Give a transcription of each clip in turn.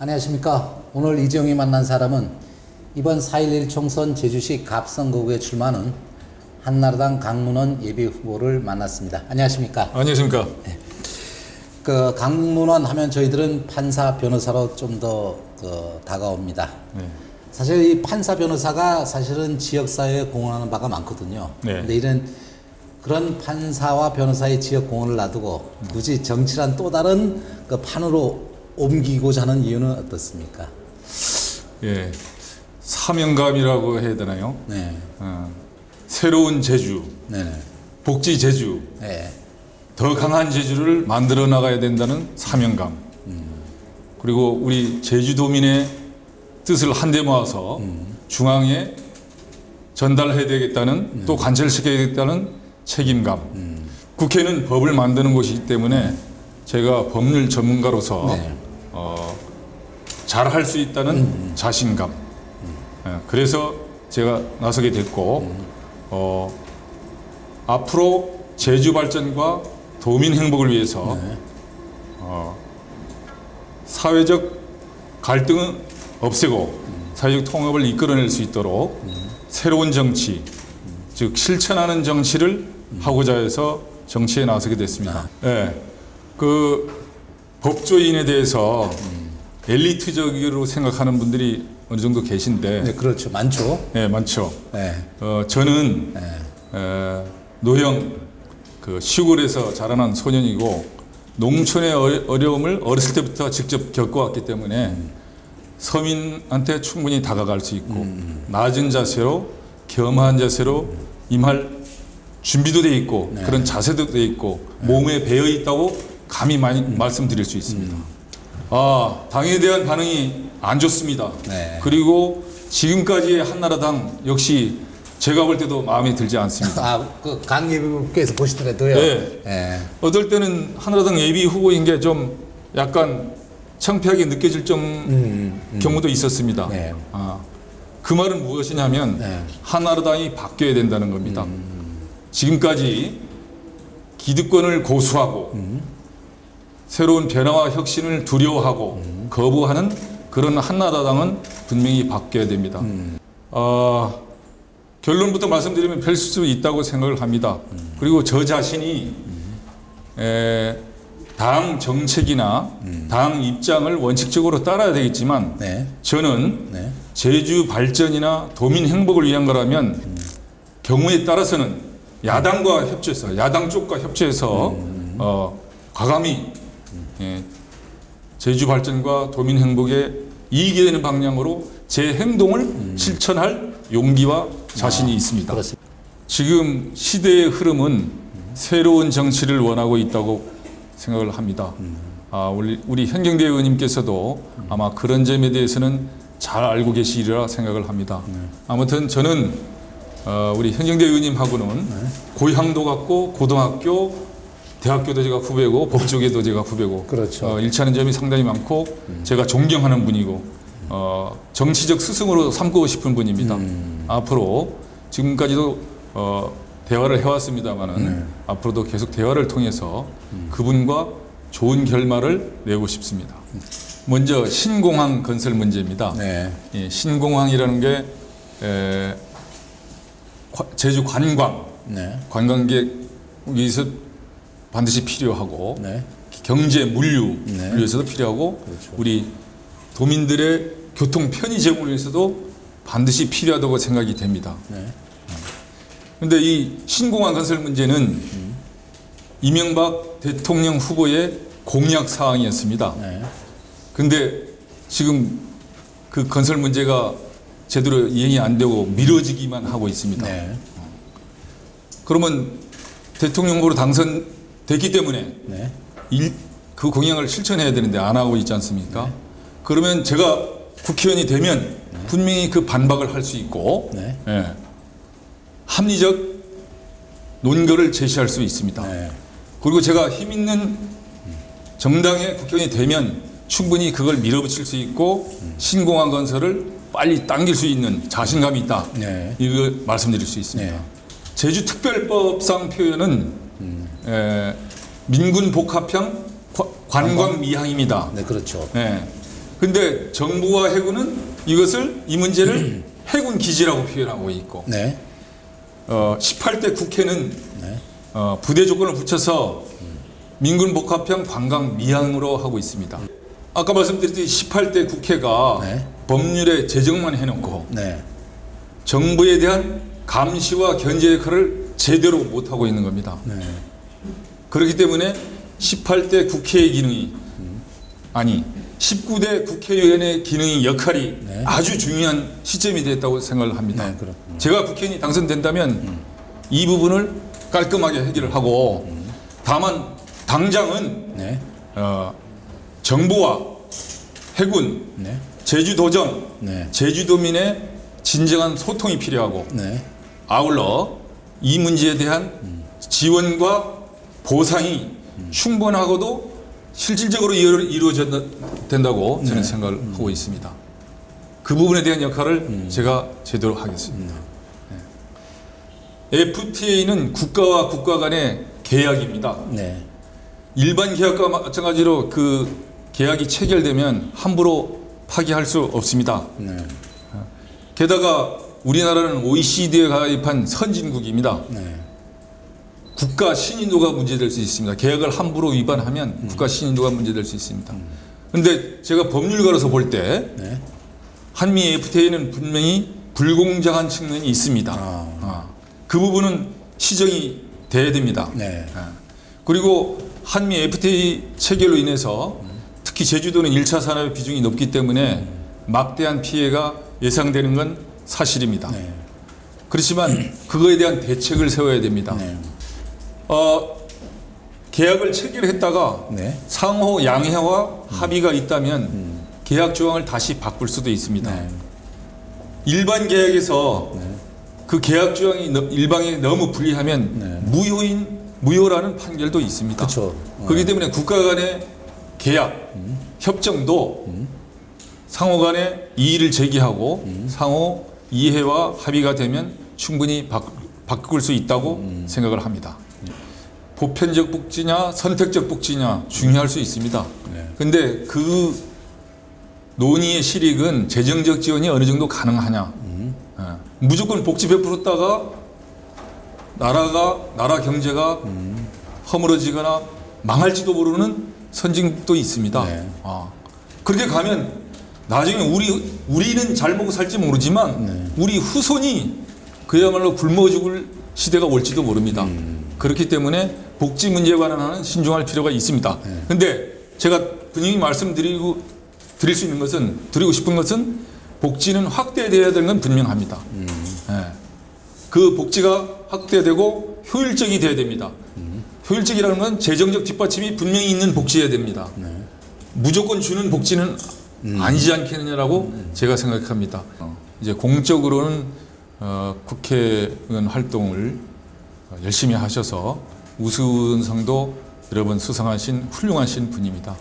안녕하십니까. 오늘 이재용이 만난 사람은 이번 4.11 총선 제주시 갑선거구에 출마하는 한나라당 강문원 예비후보를 만났습니다. 안녕하십니까. 안녕하십니까. 네. 그 강문원 하면 저희들은 판사 변호사로 좀 더 다가옵니다. 네. 사실 이 판사 변호사가 사실은 지역사회에 공헌하는 바가 많거든요. 네. 근데 이런 그런 판사와 변호사의 지역 공헌을 놔두고 굳이 정치란 또 다른 그 판으로 옮기고자 하는 이유는 어떻습니까? 예, 사명감이라고 해야 되나요? 네. 새로운 제주, 네네. 복지 제주, 네. 더 강한 제주를 만들어 나가야 된다는 사명감. 그리고 우리 제주도민의 뜻을 한데 모아서 중앙에 전달해야 되겠다는 또 관철시켜야겠다는 책임감. 국회는 법을 만드는 곳이기 때문에 제가 법률 전문가로서 네. 잘할 수 있다는 자신감. 그래서 제가 나서게 됐고 앞으로 제주 발전과 도민 행복을 위해서 네. 사회적 갈등은 없애고 사회적 통합을 이끌어낼 수 있도록 새로운 정치, 즉 실천하는 정치를 하고자 해서 정치에 나서게 됐습니다. 네. 그 법조인에 대해서 엘리트적으로 생각하는 분들이 어느 정도 계신데, 네, 그렇죠. 많죠. 네, 많죠. 네. 저는 네. 노형 그 시골에서 자라난 소년이고 농촌의 어려움을 어렸을 때부터 직접 겪어왔기 때문에 서민한테 충분히 다가갈 수 있고 낮은 자세로 겸허한 자세로 임할 준비도 돼 있고 네. 그런 자세도 돼 있고 몸에 배어 있다고 감히 많이 말씀드릴 수 있습니다. 당에 대한 반응이 안 좋습니다. 네. 그리고 지금까지의 한나라당 역시 제가 볼 때도 마음에 들지 않습니다. 그 강 예비후보께서 보시더라도요. 네. 네. 어떨 때는 한나라당 예비 후보인 게 좀 약간 창피하게 느껴질 경우도 있었습니다. 네. 그 말은 무엇이냐면 네. 한나라당이 바뀌어야 된다는 겁니다. 지금까지 기득권을 고수하고 새로운 변화와 혁신을 두려워하고 거부하는 그런 한나라당은 분명히 바뀌어야 됩니다. 결론부터 말씀드리면 별 수 있다고 생각을 합니다. 그리고 저 자신이 당 정책이나 당 입장을 원칙적으로 따라야 되겠지만 네. 저는 네. 제주 발전이나 도민 행복을 위한 거라면 경우에 따라서는 야당과 협조해서 야당 쪽과 협조해서 과감히 제주 발전과 도민 행복에 이익이 되는 방향으로 제 행동을 실천할 용기와 자신이 있습니다. 그렇습니다. 지금 시대의 흐름은 새로운 정치를 원하고 있다고 생각을 합니다. 우리 현경대 의원님께서도 아마 그런 점에 대해서는 잘 알고 계시리라 생각을 합니다. 아무튼 저는 우리 현경대 의원님하고는 고향도 같고 고등학교, 대학교도 제가 후배고 법조계도 제가 후배고 그렇죠. 일치하는 점이 상당히 많고 제가 존경하는 분이고 정치적 스승으로 삼고 싶은 분입니다. 앞으로 지금까지도 대화를 해왔습니다만은 앞으로도 계속 대화를 통해서 그분과 좋은 결말을 내고 싶습니다. 먼저 신공항 건설 문제입니다. 네. 예, 신공항이라는 게 제주 관광, 네. 관광객 위해서 반드시 필요하고 네. 경제 물류 네. 위해서도 필요하고 그렇죠. 우리 도민들의 교통 편의 제공을 위해서도 반드시 필요하다고 생각이 됩니다. 그런데 네. 이 신공항 건설 문제는 이명박 대통령 후보의 공약 사항이었습니다. 네. 근데 지금 그 건설 문제가 제대로 이행이 안 되고 미뤄지기만 하고 있습니다. 네. 그러면 대통령 후보로 당선됐기 때문에 네. 그 공약을 실천해야 되는데 안 하고 있지 않습니까? 그러면 제가 국회의원이 되면 분명히 그 반박을 할 수 있고 네. 합리적 논거를 제시할 수 있습니다. 네. 그리고 제가 힘 있는 정당의 국회의원이 되면 충분히 그걸 밀어붙일 수 있고 신공항 건설을 빨리 당길 수 있는 자신감이 있다. 네. 이걸 말씀드릴 수 있습니다. 네. 제주특별법상 표현은 민군 복합형 관광 미항입니다. 네, 그렇죠. 네. 근데 정부와 해군은 이 문제를 해군 기지라고 표현하고 있고, 네. 18대 국회는 네. 부대 조건을 붙여서 민군 복합형 관광 미항으로 하고 있습니다. 아까 말씀드렸듯이 18대 국회가 네. 법률에 제정만 해놓고 네. 정부에 대한 감시와 견제 역할을 제대로 못하고 있는 겁니다. 네. 그렇기 때문에 18대 국회의 기능이 아니 19대 국회의원의 기능이 역할이 네. 아주 중요한 시점이 됐다고 생각을 합니다. 네, 그렇군요. 제가 국회의원이 당선된다면 이 부분을 깔끔하게 해결을 하고 다만 당장은 네. 정부와 해군, 네. 제주도정, 네. 제주도민의 진정한 소통이 필요하고 네. 아울러 이 문제에 대한 지원과 보상이 충분하고도 실질적으로 이루어져야 된다고 저는 생각을 하고 있습니다. 그 부분에 대한 역할을 제가 제대로 하겠습니다. 네. FTA는 국가와 국가 간의 계약입니다. 네. 일반 계약과 마찬가지로 그 계약이 체결되면 함부로 파기할 수 없습니다. 네. 게다가 우리나라는 OECD에 가입한 선진국입니다. 네. 국가 신인도가 문제될 수 있습니다. 계약을 함부로 위반하면 국가 신인도가 문제될 수 있습니다. 그런데 제가 법률가로서 볼 때 네. 한미 FTA는 분명히 불공정한 측면이 있습니다. 그 부분은 시정이 돼야 됩니다. 네. 그리고 한미 FTA 체결로 인해서 특히 제주도는 1차 산업의 비중이 높기 때문에 막대한 피해가 예상되는 건 사실입니다. 네. 그렇지만 그거에 대한 대책을 세워야 됩니다. 네. 계약을 체결했다가 네. 상호 양해와 합의가 있다면 계약 조항을 다시 바꿀 수도 있습니다. 네. 일반 계약에서 그 계약 조항이 일방에 너무 불리하면 무효라는 판결도 있습니다. 그렇죠. 그렇기 때문에 국가 간의 계약, 협정도 상호 간에 이의를 제기하고 상호 이해와 합의가 되면 충분히 바꿀 수 있다고 생각을 합니다. 보편적 복지냐 선택적 복지냐 중요할 수 있습니다. 그런데 그 논의의 실익은 재정적 지원이 어느 정도 가능하냐. 무조건 복지 베풀었다가 나라 경제가 허물어지거나 망할지도 모르는 선진국도 있습니다. 네. 그렇게 가면 나중에 우리는 잘 먹고 살지 모르지만 우리 후손이 그야말로 굶어 죽을 시대가 올지도 모릅니다. 그렇기 때문에 복지 문제에 관한 신중할 필요가 있습니다. 그런데 제가 분명히 드릴 수 있는 것은, 드리고 싶은 것은 복지는 확대되어야 되는 건 분명합니다. 그 복지가 확대되고 효율적이 되어야 됩니다. 효율적이라는 건 재정적 뒷받침이 분명히 있는 복지여야 됩니다. 무조건 주는 복지는 아니지 않겠느냐라고 제가 생각합니다. 이제 공적으로는 국회의원 활동을 열심히 하셔서 우수상도 여러 번 수상하신 훌륭하신 분입니다.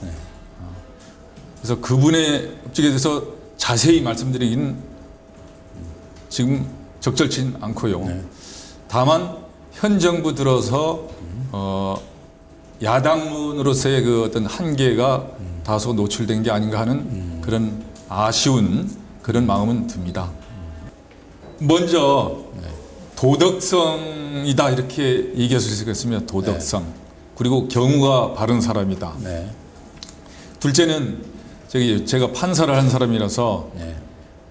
그래서 그분의 업적에 대해서 자세히 말씀드리기는 지금 적절치 않고요. 다만 현 정부 들어서 야당론으로서의 그 어떤 한계가 다소 노출된 게 아닌가 하는 그런 아쉬운 그런 마음은 듭니다. 먼저 도덕성이다 이렇게 얘기할 수 있겠습니다. 도덕성. 그리고 경우가 바른 사람이다. 네. 둘째는 제가 판사를 한 사람이라서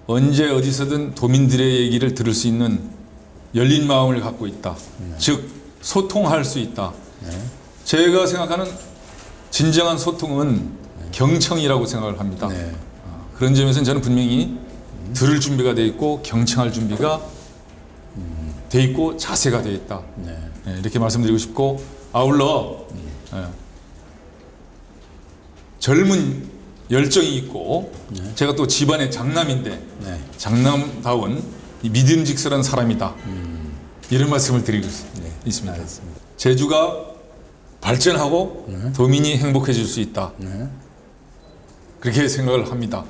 언제 어디서든 도민들의 얘기를 들을 수 있는 열린 마음을 갖고 있다. 즉 소통할 수 있다. 제가 생각하는 진정한 소통은 경청이라고 생각을 합니다. 그런 점에서는 저는 분명히 들을 준비가 돼 있고 경청할 준비가 돼 있고 자세가 돼 있다. 이렇게 말씀드리고 싶고 아울러 젊은 열정이 있고 제가 또 집안의 장남인데 장남다운 믿음직스러운 사람이다. 이런 말씀을 드리고 있습니다. 알겠습니다. 제주가 발전하고 도민이 행복해질 수 있다. 그렇게 생각을 합니다.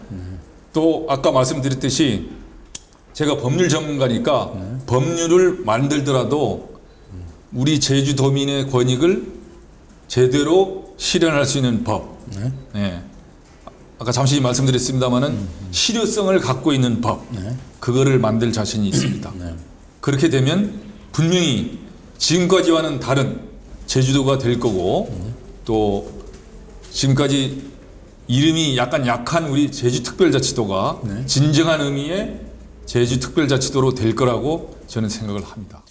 또 아까 말씀드렸듯이 제가 법률 전문가니까 법률을 만들더라도 우리 제주도민의 권익을 제대로 실현할 수 있는 법, 아까 잠시 말씀드렸습니다마는 실효성을 갖고 있는 법, 그거를 만들 자신이 있습니다. 그렇게 되면 분명히 지금까지와는 다른 제주도가 될 거고 또 지금까지 이름이 약간 약한 우리 제주특별자치도가 진정한 의미의 제주특별자치도로 될 거라고 저는 생각을 합니다.